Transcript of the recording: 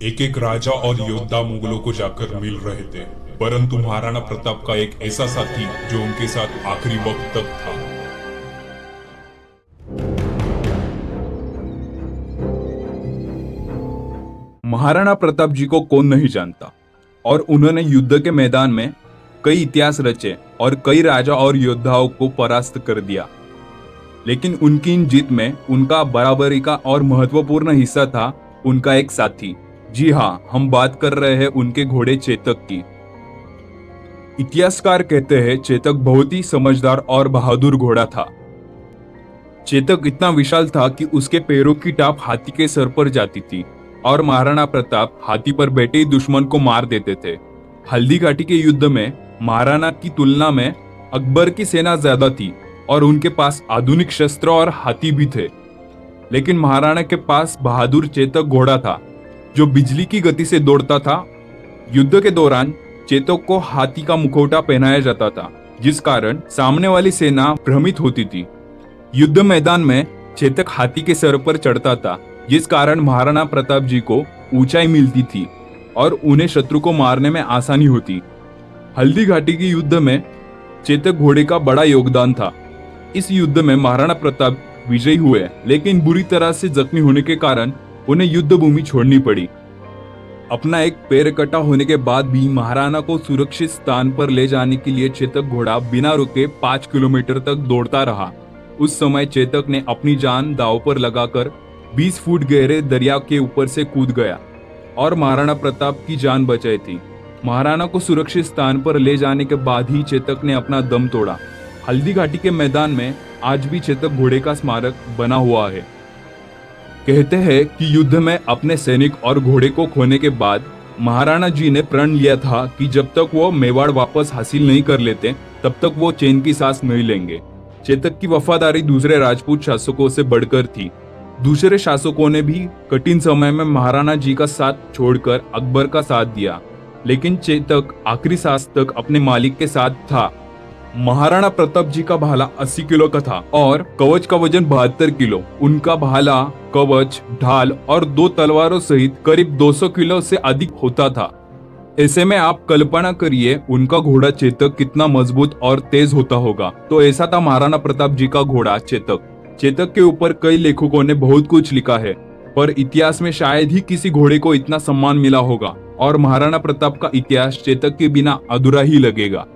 एक एक राजा और योद्धा मुगलों को जाकर मिल रहे थे, परंतु महाराणा प्रताप का एक ऐसा साथी जो उनके साथ आखिरी वक्त तक था। महाराणा प्रताप जी को कौन नहीं जानता, और उन्होंने युद्ध के मैदान में कई इतिहास रचे और कई राजा और योद्धाओं को परास्त कर दिया। लेकिन उनकी इन जीत में उनका बराबरी का और महत्वपूर्ण हिस्सा था उनका एक साथी। जी हाँ, हम बात कर रहे हैं उनके घोड़े चेतक की। इतिहासकार कहते हैं चेतक बहुत ही समझदार और बहादुर घोड़ा था। चेतक इतना विशाल था कि उसके पैरों की टाप हाथी के सर पर जाती थी और महाराणा प्रताप हाथी पर बैठे ही दुश्मन को मार देते थे। हल्दी घाटी के युद्ध में महाराणा की तुलना में अकबर की सेना ज्यादा थी और उनके पास आधुनिक शस्त्र और हाथी भी थे। लेकिन महाराणा के पास बहादुर चेतक घोड़ा था जो बिजली की गति से दौड़ता था। युद्ध के दौरान चेतक को हाथी का मुखौटा पहनाया जाता था, जिस कारण सामने वाली सेना भ्रमित होती थी। युद्ध मैदान में चेतक हाथी के सर पर चढ़ता था, जिस कारण महाराणा प्रताप जी को ऊंचाई मिलती थी और उन्हें शत्रु को मारने में आसानी होती। हल्दी घाटी के युद्ध में चेतक घोड़े का बड़ा योगदान था। इस युद्ध में महाराणा प्रताप विजयी हुए, लेकिन बुरी तरह से जख्मी होने के कारण उन्हें युद्ध भूमि छोड़नी पड़ी। अपना एक पैर कटा होने के बाद भी महाराणा को सुरक्षित स्थान पर ले जाने के लिए चेतक घोड़ा बिना रुके 5 किलोमीटर तक दौड़ता रहा। उस समय चेतक ने अपनी जान दांव पर लगाकर 20 फुट गहरे दरिया के ऊपर से कूद गया और महाराणा प्रताप की जान बचाई थी। महाराणा को सुरक्षित स्थान पर ले जाने के बाद ही चेतक ने अपना दम तोड़ा। हल्दी घाटी के मैदान में आज भी चेतक घोड़े का स्मारक बना हुआ है। कहते हैं कि युद्ध में अपने सैनिक और घोड़े को खोने के बाद महाराणा जी ने प्रण लिया था कि जब तक वो मेवाड़ वापस हासिल नहीं कर लेते तब तक वो चैन की सांस नहीं लेंगे। चेतक की वफादारी दूसरे राजपूत शासकों से बढ़कर थी। दूसरे शासकों ने भी कठिन समय में महाराणा जी का साथ छोड़कर अकबर का साथ दिया, लेकिन चेतक आखिरी सांस तक अपने मालिक के साथ था। महाराणा प्रताप जी का भाला 80 किलो का था और कवच का वजन 72 किलो। उनका भाला, कवच, ढाल और 2 तलवारों सहित करीब 200 किलो से अधिक होता था। ऐसे में आप कल्पना करिए उनका घोड़ा चेतक कितना मजबूत और तेज होता होगा। तो ऐसा था महाराणा प्रताप जी का घोड़ा चेतक। चेतक के ऊपर कई लेखकों ने बहुत कुछ लिखा है, पर इतिहास में शायद ही किसी घोड़े को इतना सम्मान मिला होगा और महाराणा प्रताप का इतिहास चेतक के बिना अधूरा ही लगेगा।